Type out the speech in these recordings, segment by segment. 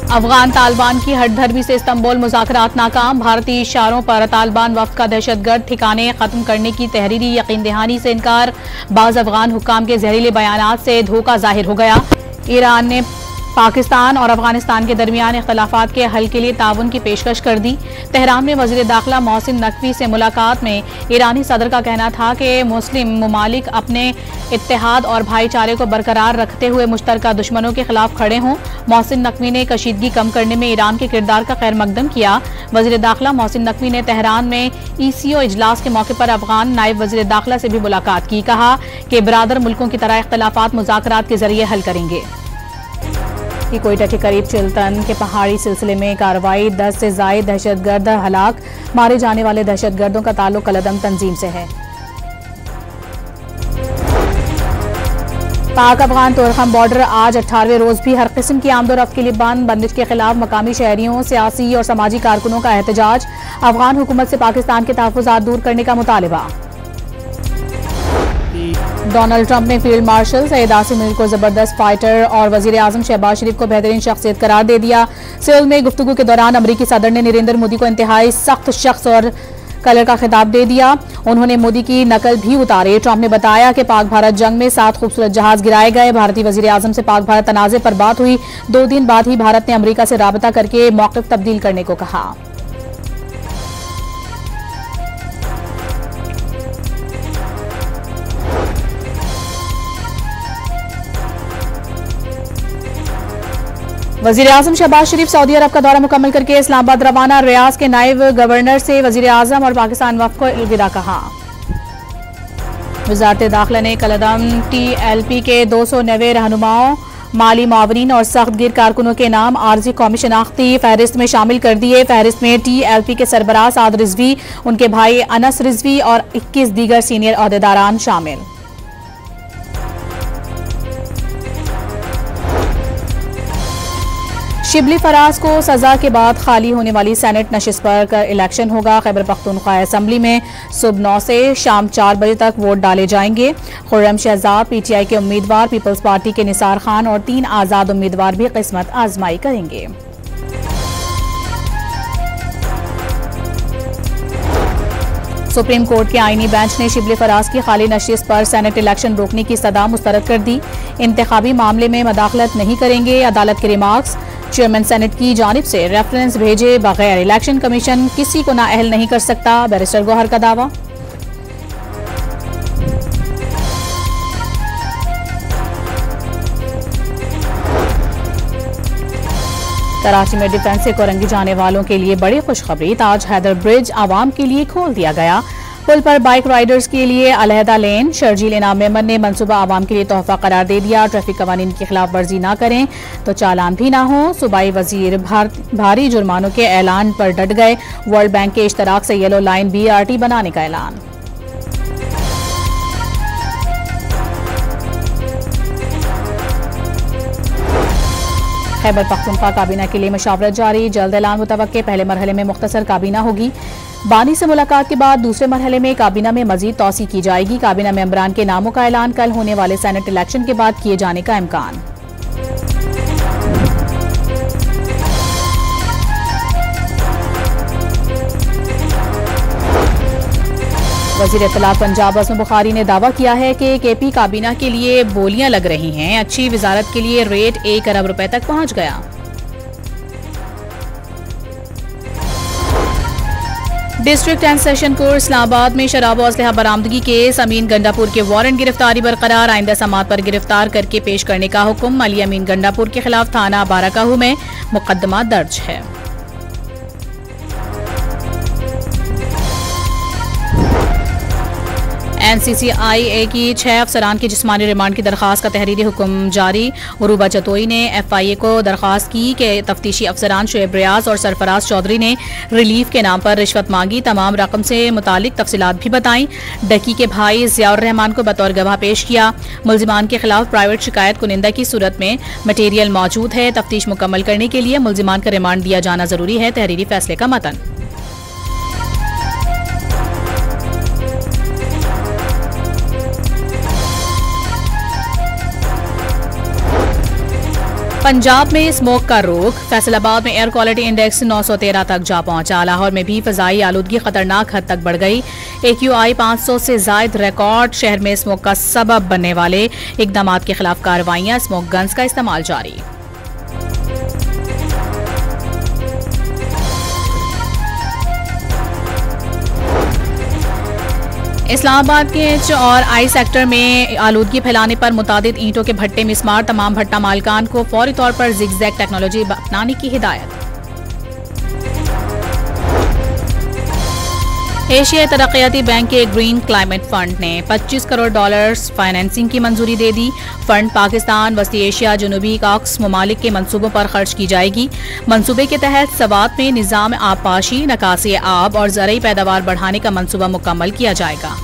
अफगान तालिबान की हटधर्मी से इस्तांबुल मुज़ाकरात नाकाम। भारतीय इशारों पर तालिबान वफ्द का दहशतगर्द ठिकाने खत्म करने की तहरीरी यकीन दहानी से इनकार। बाज़ अफगान हुक्काम के जहरीले बयानात से धोखा जाहिर हो गया। ईरान ने पाकिस्तान और अफगानिस्तान के दरमियान इख्तलाफात के हल के लिए ताउन की पेशकश कर दी। तेहरान में वज़ीर दाखिला मोहसिन नकवी से मुलाकात में ईरानी सदर का कहना था कि मुस्लिम ममालिक अपने इत्तेहाद और भाईचारे को बरकरार रखते हुए मुश्तरका दुश्मनों के खिलाफ खड़े हों। मोहसिन नकवी ने कशीदगी कम करने में ईरान के किरदार का खैर मकदम किया। वज़ीर दाखिला मोहसिन नकवी ने तेहरान में ECO इजलास के मौके पर अफगान नायब वज़ीर दाखिला से भी मुलाकात की। कहा कि बरादर मुल्कों की तरह इख्तलाफात मुज़ाकरात के जरिए हल करेंगे। कोयटा के करीब चिल्तन के पहाड़ी सिलसिले में कार्रवाई। 10 से ज़ायद दहशतगर्द हलाक। मारे जाने वाले दहशतगर्दों का ताल्लुक कलदम तंजीम से है। पाक अफगान तोरखम बॉर्डर आज 18वें रोज भी हर किस्म की आमदोरफ्त के लिए बंद। बंदिश के खिलाफ मकामी शहरियों, सियासी और समाजी कारकुनों का एहतजाज। अफगान हुकूमत से पाकिस्तान के तहफ़्फ़ुज़ात दूर करने का मुतालिबा। डोनाल्ड ट्रंप ने फील्ड मार्शल सैयद आसिम मुनीर को जबरदस्त फाइटर और वजीर आजम शहबाज शरीफ को बेहतरीन शख्सियत करार दे दिया। सियोल में गुफ्तगू के दौरान अमरीकी सदर ने नरेंद्र मोदी को इंतहाई सख्त शख्स और कलर का खिताब दे दिया। उन्होंने मोदी की नकल भी उतारी। ट्रंप ने बताया कि पाक भारत जंग में 7 खूबसूरत जहाज गिराए गए। भारतीय वजीर आजम से पाक भारत तनाज़े पर बात हुई। 2 दिन बाद ही भारत ने अमरीका से राबता करके मौक़िफ़ तब्दील करने को कहा। वज़ीर आज़म शहबाज शरीफ सऊदी अरब का दौरा मुकम्मल करके इस्लामाबाद रवाना। रियाज के नायब गवर्नर से वज़ीर आज़म और पाकिस्तान वफ़द को अलविदा कहा। वज़ारत दाखिला ने कलदम TLP के 290 रहनुमाओं, माली मावरीन और सख्त गिर कारकुनों के नाम आर्जी कौमी शनाख्ती फहरिस्त में शामिल कर दिए। फहरिस्त में TLP के सरबराह साद रिजवी, उनके भाई अनस रिजवी और 21 दीगर सीनियर अहदेदारान शामिल। शिबली फराज को सजा के बाद खाली होने वाली सेनेट नशिस्त पर इलेक्शन होगा। खैबर पख्तूनख्वा असम्बली में सुबह 9 से शाम 4 बजे तक वोट डाले जाएंगे। खुर्रम शहजाद PTI के उम्मीदवार, पीपल्स पार्टी के निसार खान और 3 आज़ाद उम्मीदवार भी किस्मत आजमाई करेंगे। सुप्रीम कोर्ट के आईनी बेंच ने शिबली फराज की खाली नशिस्त पर सेनेट इलेक्शन रोकने की सदा मुस्तरद कर दी। इंतखाबी मामले में मदाखलत नहीं करेंगे। अदालत के रिमार्क्स। चेयरमैन सेनेट की जानिब से रेफरेंस भेजे बगैर इलेक्शन कमीशन किसी को नाअहल नहीं कर सकता। बैरिस्टर गौहर का दावा। कराची में डिफेंस से कोरंगी जाने वालों के लिए बड़ी खुशखबरी। ताज हैदर ब्रिज आवाम के लिए खोल दिया गया। पुल पर बाइक राइडर्स के लिए अलहदा लेन। शर्जील इनाम मेमन ने मनसूबा आवाम के लिए तोहफा करार दे दिया। ट्रैफिक कवानीन की खिलाफ वर्जी ना करें तो चालान भी ना हो। सूबाई वजीर भारी जुर्मानों के ऐलान पर डट गए। वर्ल्ड बैंक के इश्तराक से येलो लाइन BRT बनाने का ऐलान। खैबर पख्तूनख्वा काबीना के लिए मशावरत जारी। जल्द ऐलान मुतवक्के। पहले मरहले में मुख्तसर काबीना होगी। बानी से मुलाकात के बाद दूसरे मरहले में काबीना में मजीद तौसी की जाएगी। काबीना मेंबरान के नामों का ऐलान कल होने वाले सेनेट इलेक्शन के बाद किए जाने का इम्कान। वज़ीर इत्तलात पंजाब असम बुखारी ने दावा किया है कि KP काबीना के लिए बोलियां लग रही हैं। अच्छी वजारत के लिए रेट 1 अरब रुपए तक पहुंच गया। District and session court Islamabad में शराब और असलहा बरामदगी केस। अमीन गंडापुर के वारंट गिरफ्तारी बरकरार। आइंदा समात पर गिरफ्तार करके पेश करने का हुक्म। अली अमीन गंडापुर के खिलाफ थाना बाराकाहू में मुकदमा दर्ज है। NCCIA की 6 अफसरान की जिस्मानी रिमांड की दरखास्त का तहरीरी हुक्म जारी। उरूबा चतोई ने FIA को दरखास्त की कि तफ्तीशी अफसरान शुएब रियाज और सरफराज चौधरी ने रिलीफ के नाम पर रिश्वत मांगी। तमाम रकम से मुतालिक तफसीलात भी बताई। डकी के भाई ज़ियाउर रहमान को बतौर गवाह पेश किया। मुल्जिमान के खिलाफ प्राइवेट शिकायत कुनिंदा की सूरत में मटेरियल मौजूद है। तफ्तीश मुकम्मल करने के लिए मुल्जिमान का रिमांड दिया जाना जरूरी है। तहरीरी फैसले का मतन। पंजाब में स्मोक का रुख। फैसलाबाद में एयर क्वालिटी इंडेक्स 913 तक जा पहुंचा। लाहौर में भी फजाई आलूदगी खतरनाक हद तक बढ़ गई। AQI 500 से जायद रिकॉर्ड। शहर में स्मोक का सबब बनने वाले इकदामात के खिलाफ कार्रवाइयां। स्मोक गन्स का इस्तेमाल जारी। इस्लामाबाद के एच और आई सेक्टर में आलूदगी फैलाने पर मुतादिद ईंटों के भट्टे मिस्मार। तमाम भट्टा मालिकान को फौरी तौर पर जिगजैग टेक्नोलॉजी अपनाने की हिदायत। एशियाई तरक्याती बैंक के ग्रीन क्लाइमेट फंड ने $25 करोड़ फाइनेंसिंग की मंजूरी दे दी। फंड पाकिस्तान, वस्ती एशिया, जनूबी कॉक्स ममालिक के मंसूबों पर खर्च की जाएगी। मंसूबे के तहत सवात में निज़ाम आबपाशी, नकासी आब और ज़रई पैदावार बढ़ाने का मंसूबा मुकम्मल किया जाएगा।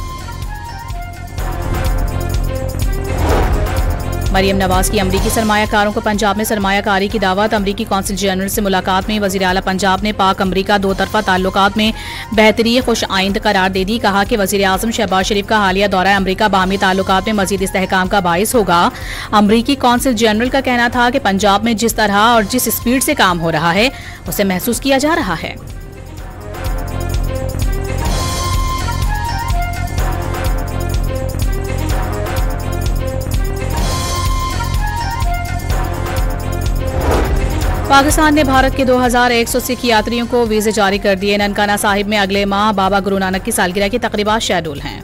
मरियम नवाज की अमरीकी सरमायाकारों को पंजाब में सरमायाकारी की दावत। अमरीकी कौंसिल जनरल से मुलाकात में वज़ीर आला पंजाब ने पाक अमरीका दो तरफा ताल्लुकात में बेहतरी खुश आइंद करार दे दी। कहा कि वज़ीर आज़म शहबाज शरीफ का हालिया दौरा अमरीका बाहमी ताल्लुकात में मज़ीद इस्तेहकाम का बाइस होगा। अमरीकी कौंसिल जनरल का कहना था कि पंजाब में जिस तरह और जिस स्पीड से काम हो रहा है उसे महसूस किया जा रहा है। पाकिस्तान ने भारत के 2100 सिख यात्रियों को वीजे जारी कर दिए। ननकाना साहिब में अगले माह बाबा गुरु नानक की सालगिरह की तकरीबात शेड्यूल हैं।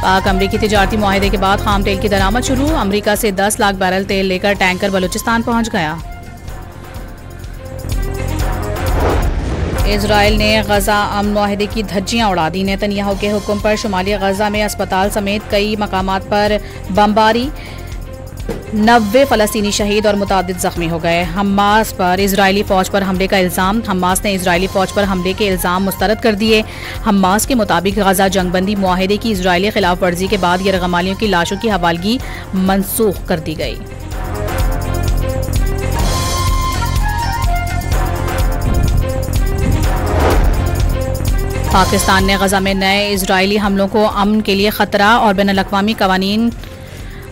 पाक अमरीकी तिजारती मुआहदे के बाद खाम तेल की दरामद शुरू। अमरीका से 10 लाख बैरल तेल लेकर टैंकर बलूचिस्तान पहुंच गया। इजराइल ने गजा अमन मुआहदे की धज्जियां उड़ा दी। नेतन्याहू के हुक्म पर शुमाली गजा में अस्पताल समेत कई मकामात पर बमबारी। 90 फलस्तीनी शहीद और मुतादिद जख्मी हो गए। हमास पर इजरायली फौज पर हमले का इल्जाम। हमास ने इजरायली फौज पर हमले के इल्जाम मुस्तरद कर दिए। हमास के मुताबिक गजा जंगबंदी मुआहदे की इजरायली खिलाफ वर्जी के बाद यरगमालियों की लाशों की हवालगी मनसूख कर दी गई। पाकिस्तान ने गजा में नए इजरायली हमलों को अमन के लिए खतरा और बैनुल-अक़वामी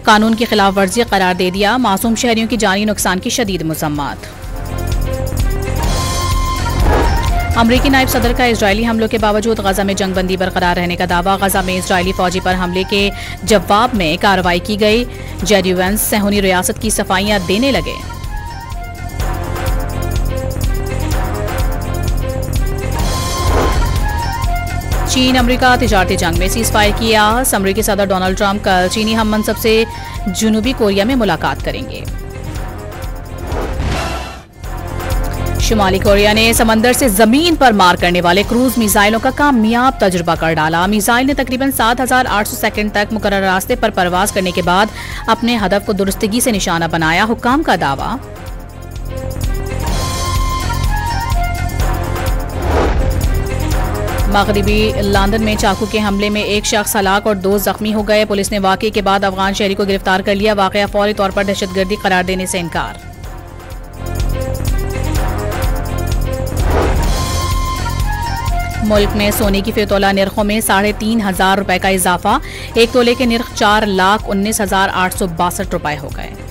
कानून की खिलाफ वर्जी करार दे दिया। मासूम शहरियों की जानी नुकसान की शदीद मज़म्मत। अमरीकी नायब सदर का इजरायली हमलों के बावजूद गजा में जंगबंदी बरकरार रहने का दावा। गजा में इजरायली फौजी पर हमले के जवाब में कार्रवाई की गई। जेडी वेंस सहूनी रियासत की सफाइयां देने लगे। चीन अमेरिका तिजारती जंग में सीज़फायर की आस। अमेरिकी सदर डोनाल्ड ट्रंप कल चीनी हम मनसब से जनूबी कोरिया में मुलाकात करेंगे। शुमाली कोरिया ने समंदर से जमीन पर मार करने वाले क्रूज मिसाइलों का कामयाब तजुर्बा कर डाला। मिसाइल ने तकरीबन 7,800 सेकंड तक मुकर्रर रास्ते पर परवाज करने के बाद अपने हदफ को दुरुस्तगी से निशाना बनाया। हुक्काम का दावा। मगरिबी लंदन में चाकू के हमले में एक शख्स हलाक और 2 जख्मी हो गए। पुलिस ने वाकये के बाद अफगान शहरी को गिरफ्तार कर लिया। वाकया फौरी तौर पर दहशतगर्दी करार देने से इनकार। मुल्क में सोने की फी तोला निर्खों में 3,500 रुपए का इजाफा। 1 तोले के निर्ख 4,19,862 रुपए हो गए।